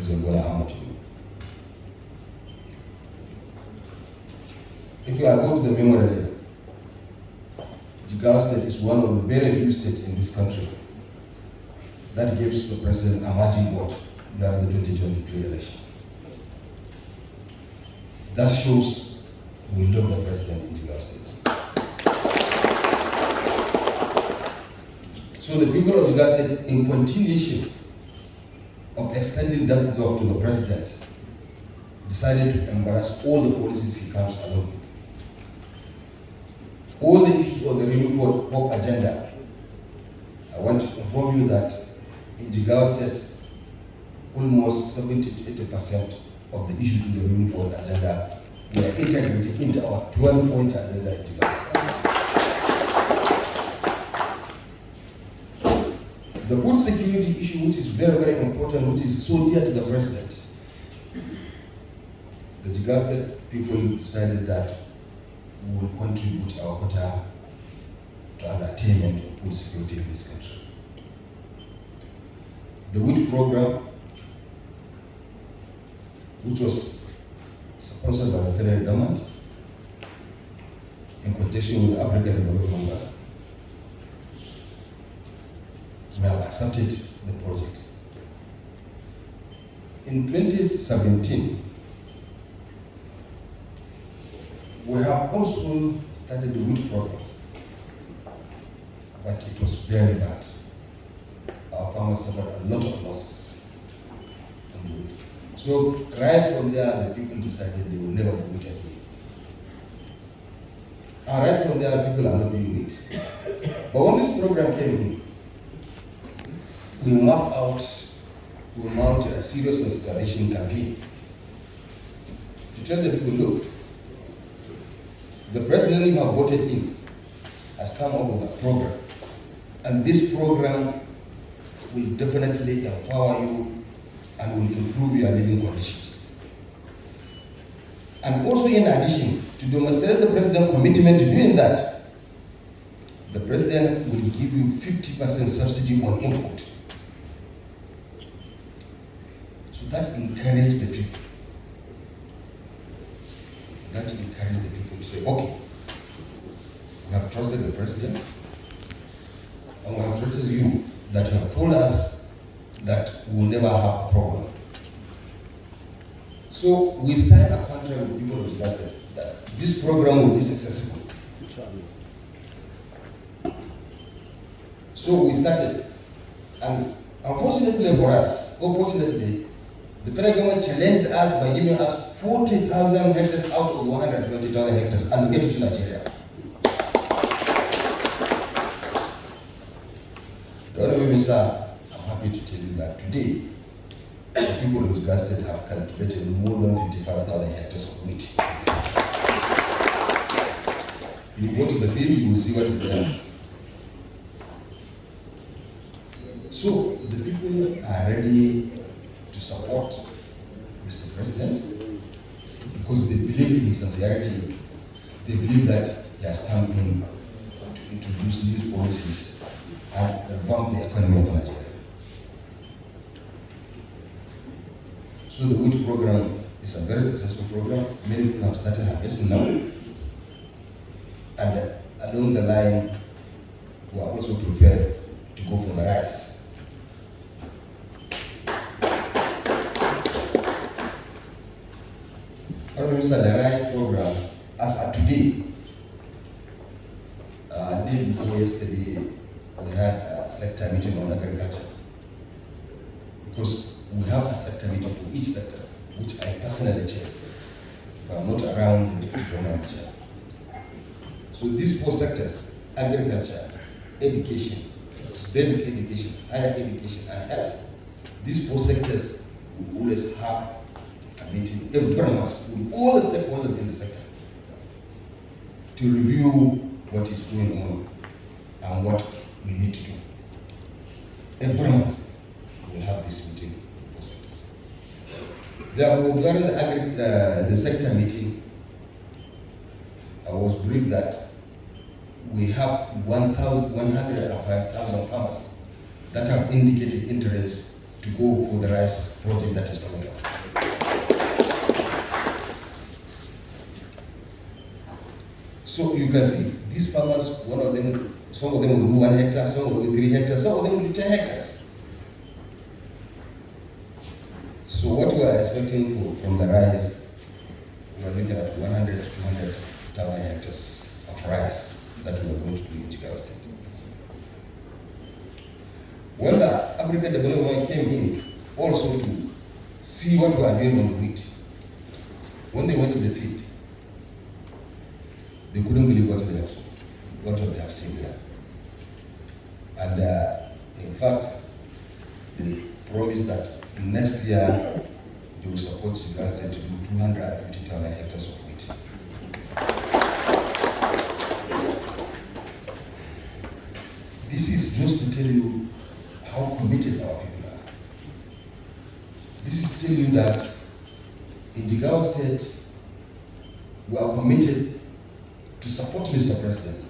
President Bola Ahmed Tinubu. If you are go to the memorial, Jigawa State is one of the very few states in this country that gives the President a margin vote during the 2023 election. That shows we love the President in Jigawa State. So the people of Jigawa State, in continuation of extending that love to the President, decided to embrace all the policies he comes along with. All the issues of the renewed hope agenda. I want to inform you that in Jigawa State, almost 70 to 80% of the issues in the renewed hope agenda were integrated into our 12-point agenda in Jigawa State. The food security issue, which is very, very important, which is so dear to the President, the Jigawa State people decided that we will contribute our quota to an attainment of food security in this country. The wheat program, which was sponsored by the federal government in conjunction with the African Development Bank, we have accepted the project. In 2017, we have also started the wheat program, but it was very bad. Our farmers suffered a lot of losses on the wheat. So right from there, the people decided they will never do wheat again. And right from there, people are not doing wheat. But when this program came in, we mounted a serious installation campaign to tell the people, look, the president you have voted in has come up with a program, and this program will definitely empower you and will improve your living conditions. And also, in addition, to demonstrate the president's commitment to doing that, the president will give you 50% subsidy on import. So that encourages the people. That encourages the people to say, okay, we have trusted the president, and we have trusted you that you have told us that we will never have a problem. So we signed a contract with people of Jigawa State that this program will be successful. So we started, and unfortunately for us, unfortunately, the federal government challenged us by giving us 40,000 hectares out of 120,000 hectares allocated to Nigeria. The Honorable Minister, I'm happy to tell you that today, the people of Jigawa State have cultivated more than 55,000 hectares of wheat. You go to the field, you will see what is there. So the people are ready to support Mr. President because they believe in his sincerity. They believe that he has come in to introduce new policies and revamp the economy of Nigeria. So the wheat program is a very successful program. Many people have started harvesting now. And along the line, we are also prepared to go for the rice. The rice program, as of today, day before yesterday, we had a sector meeting on agriculture. Because we have a sector meeting for each sector, which I personally chair, but I'm not around the program chair. So these four sectors, agriculture, education, basic education, higher education, and health, these four sectors will always have a meeting every month with all the stakeholders in the sector to review what is going on and what we need to do. Every month we will have this meeting with all sectors. Therefore, during the sector meeting, I was briefed that we have 105,000 farmers that have indicated interest to go for the rice project that is coming up. So you can see these farmers, one of them, some of them will do 1 hectare, some will do 3 hectares, some of them will do 10 hectares. So what we are expecting from the rice, we are looking at 100 to 200,000 hectares of rice that we are going to do in Jigawa State. When the African development came in, also to see what we are doing on the wheat, when they went to the field, they couldn't believe what they have seen there. And in fact, they promised that next year they will support Jigawa State to do 250,000 hectares of wheat. This is just to tell you how committed our people are. This is to tell you that in Jigawa State, we are committed to support Mr. President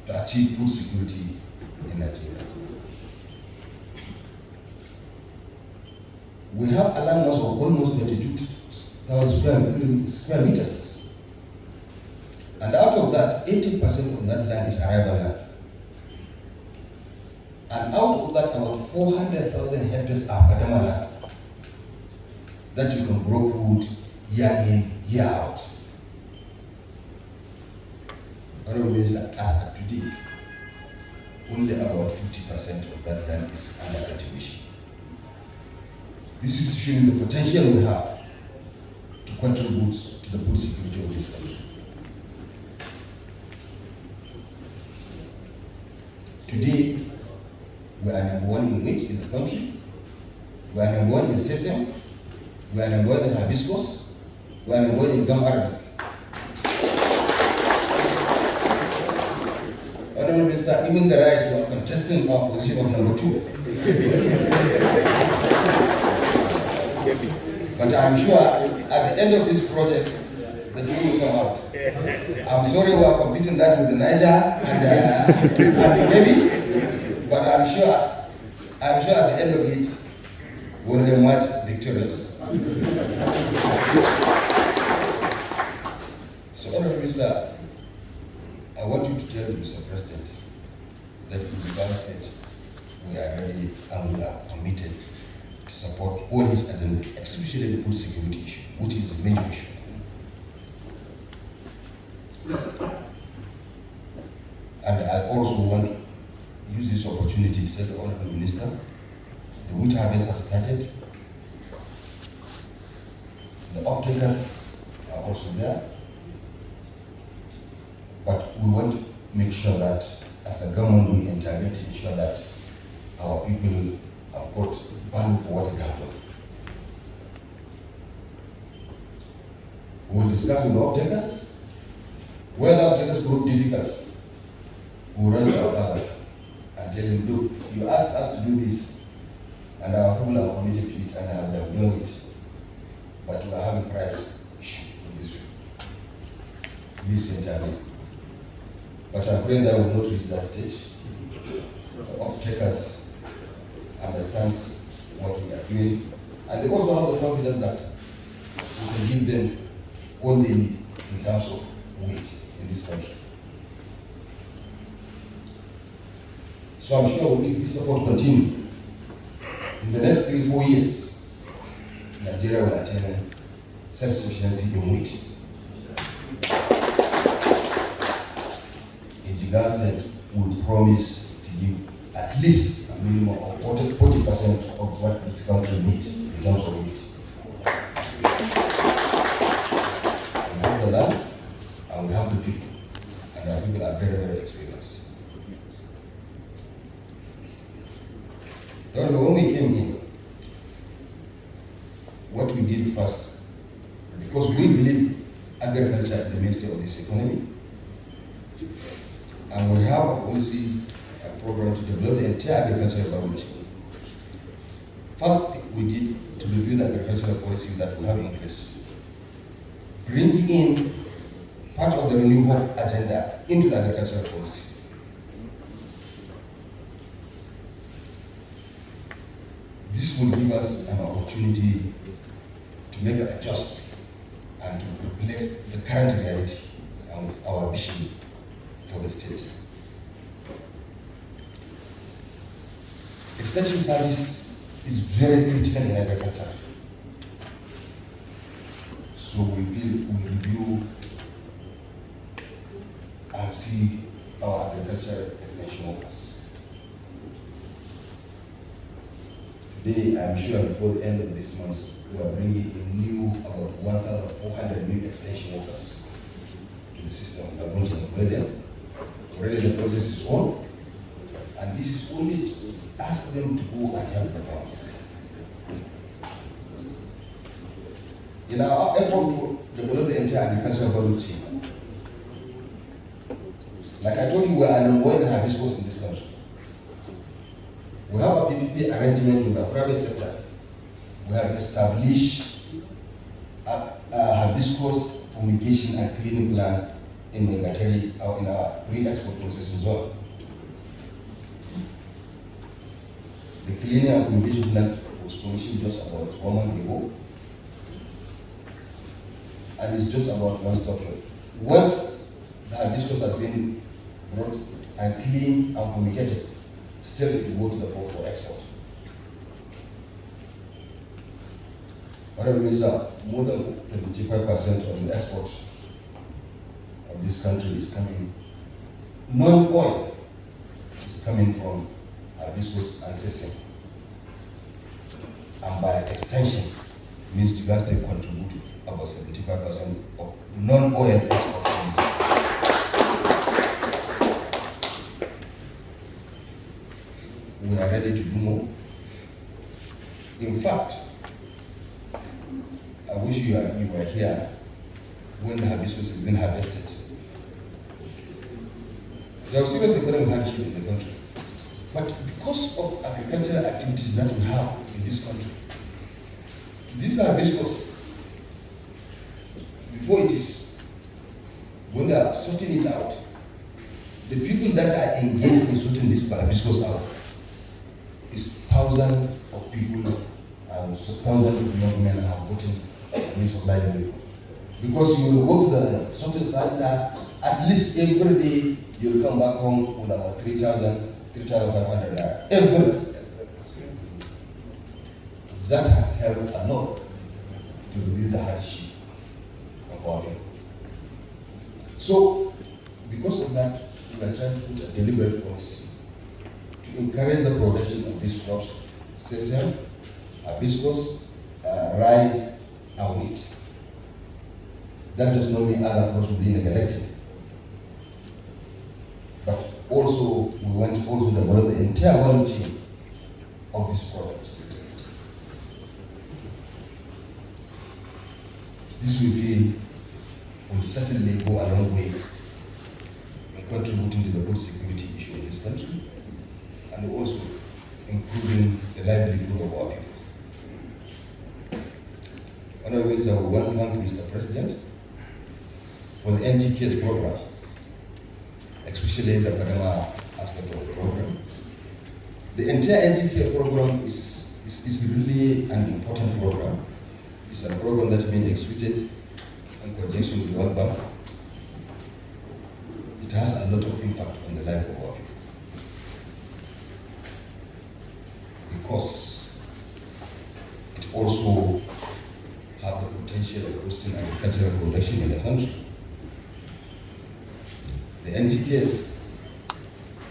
to achieve food security in Nigeria. We have a land mass of almost 22,000 square meters. And out of that, 80% of that land is arable land. And out of that, about 400,000 hectares are Padama land that you can grow food year in, year out. Honorable Minister, as of today, only about 50% of that land is under cultivation. This is showing the potential we have to contribute to the food security of this country. Today, we are number 1 in wheat in the country. We are number 1 in sesame. We are number 1 in hibiscus. We are number 1 in gum arabic. Honorable Minister, even the rice, we are contesting our position of number 2. But I'm sure at the end of this project, the two will come out. I'm sorry we are competing that with the Niger and the Kebbi, but I'm sure at the end of it, we'll emerge victorious. So, Honorable Minister, I want you to tell Mr. President that in the Jigawa State, we are ready and we are committed to support all his agenda, especially the food security issue, which is a major issue. And I also want to use this opportunity to tell the Honorable Minister, the wheat harvest has started. The off-takers are also there. But we want to make sure that as a government we intervene to ensure that our people have got value for what they have done. We will discuss with the off-takers. Where the off-takers prove difficult, we will run to our father and tell him, look, you asked us to do this, and our people are committed to it and have done it, but we are having price issue in this way. Please intervene. But I'm praying that we will not reach that stage. The off-takers understand what we are doing, and they also have the confidence that we can give them all they need in terms of wheat in this country. So I'm sure if this support continues, in the next 3-4 years, Nigeria will attain self-sufficiency in wheat. In Jigawa State, we promise to give at least a minimum of 40% of what this country needs in terms of wheat. We have the land and we have the people, and our people are very, very experienced. When we came in, what we did first, because we believe agriculture is the mainstay of this economy, and we have a policy, a program to develop the entire agricultural environment. First, we did to review the agricultural policy that we have in place, bring in part of the renewable agenda into the agricultural policy. This will give us an opportunity to make an adjust and to replace the current reality and our vision for the state. Extension service is very critical in agriculture. So we review and see our agriculture extension workers. Today, I'm sure before the end of this month, we are bringing in about 1,400 new extension workers to the system. We are going to employ them. Already the process is on, and this is only to ask them to go and help the farmers. In our effort to develop the entire agricultural value chain, like I told you, we are an ongoing hibiscus in this country. We have a PPP arrangement with the private sector. We have established a hibiscus fumigation and cleaning plan in Megateri, or in our pre-export processing zone. The cleaning and fumigation plant was commissioned just about 1 month ago, and it's just about one stop shop. Once the hibiscus has been brought and cleaned and fumigated, still it will go to the port for export. What it means that more than 25% of the export of this country is coming, non-oil is coming from hibiscus and sesame. And by extension, means Jigawa State contribute about 75% of non-oil export. We are ready to do more. In fact, I wish you were here when the hibiscus has been harvested. There are serious economic hardship in the country. But because of agricultural activities that we have in this country, these hibiscus, before it is, when they are sorting it out, the people that are engaged in sorting this hibiscus out is thousands of people and thousands of young men are voting a means of livelihood. Because you will go to the sorting center, at least every day you will come back home with about 3,500 naira. Every day. That has helped a lot to reduce the hardship of our people. So, because of that, we are trying to put a deliberate policy to encourage the production of these crops, sesame, hibiscus, rice, and wheat. That does not mean other crops will be neglected. But also, we want to also develop the entire value chain of this product. This we feel will certainly go a long way in contributing to the food security issue in this country, and also improving the livelihood of our people. Honorable Sir, we want to thank Mr. President for the NGKS program, especially the Padama aspect of the program. The entire NGKS program is really an important program. It's a program that's been executed in conjunction with the World Bank. It has a lot of impact on the life of our people. Because it also has the potential of boosting agricultural production in the country. The NGKs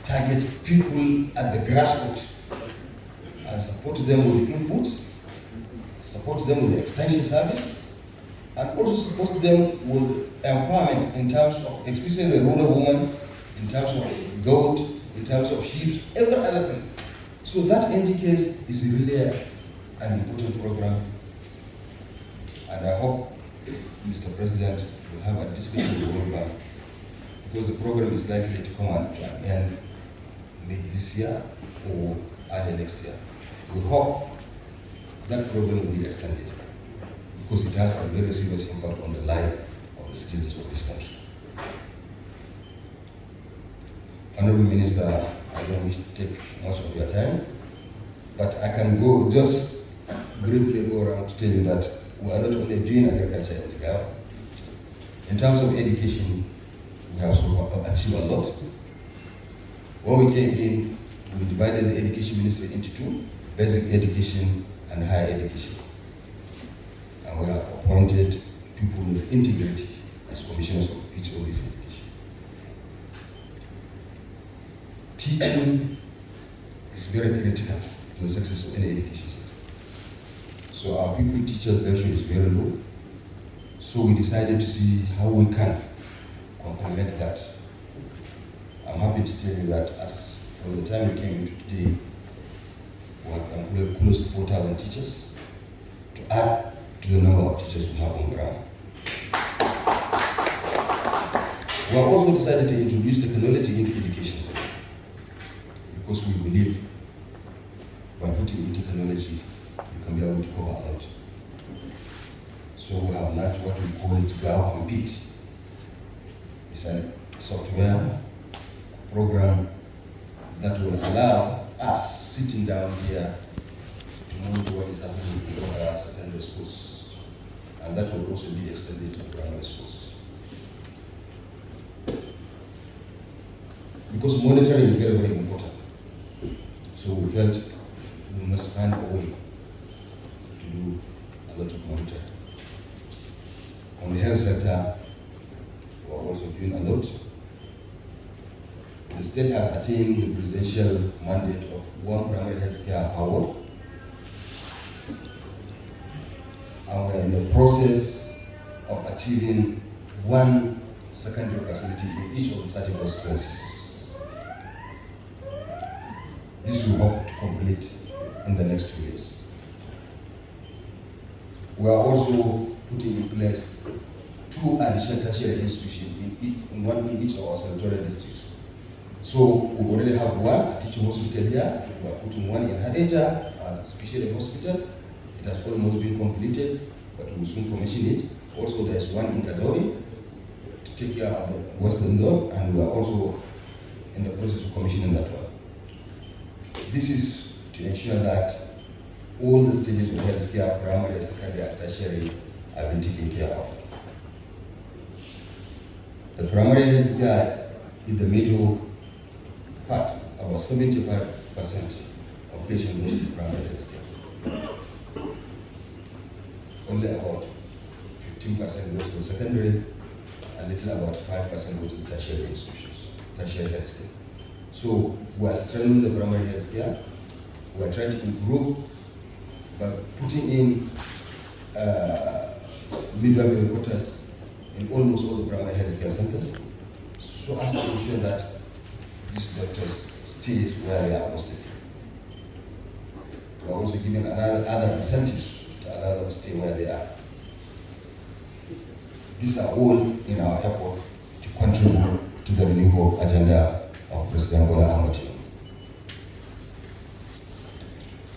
target people at the grassroots and support them with inputs, support them with the extension service, and also support them with empowerment in terms of, especially the rural woman, in terms of goat, in terms of sheep, every other thing. So that NGKs is really an important program, and I hope Mr. President will have a discussion with the World Bank, because the program is likely to come to an end mid this year or early next year. We hope that program will be extended, because it has a very serious impact on the life of the citizens of this country. Honorable Minister, I don't wish to take much of your time. But I can go just briefly go around to tell you that we are not only doing agriculture in Jigawa. In terms of education, we have achieved a lot. When we came in, we divided the education ministry into two: basic education and higher education. And we have appointed people with integrity as commissioners of each of these education. Teaching is very critical to the success of any education sector. So our pupil teachers ratio is very low. So we decided to see how we can complement that. I'm happy to tell you that as from the time we came into today, we have close to 4,000 teachers to add to the number of teachers we have on ground. We have also decided to introduce technology into education sector because we believe by putting in technology, you can be able to cover a lot. So we have launched what we call Jigawa Compete. It's a software program that will allow us sitting down here to monitor what is happening in our secondary schools. And that will also be extended to primary schools. Because monitoring is very, very important. So we felt we must find a way to do a lot of monitoring. On the health sector, we are also doing a lot. The state has attained the presidential mandate of one primary health care award. And we are in the process of achieving one secondary facility in each of the 30 constituencies. This we hope to complete in the next 2 years. We are also putting in place 2 additional tertiary institutions, one in each of our senatorial districts. So we already have one, a teaching hospital here. We are putting one in Hadeja, a specialty hospital. It has almost been completed, but we will soon commission it. Also, there is one in Kazauri to take care of the Western Zone, and we are also in the process of commissioning that one. This is to ensure that all the stages of healthcare, primary, secondary, and tertiary, have been taken care of. The primary healthcare is the major part. About 75% of patients go to primary healthcare. Only about 15% goes to the secondary, a little about 5% goes to the tertiary institutions, tertiary healthcare. So we are strengthening the primary healthcare. We are trying to improve by putting in midwifery quotas in almost all the primary healthcare centers, so as to ensure that these doctors stay where they are posted. We are also giving other incentives to allow them to stay where they are. These are all in our effort to contribute to the renewable agenda of President Bola Ahmed Tinubu.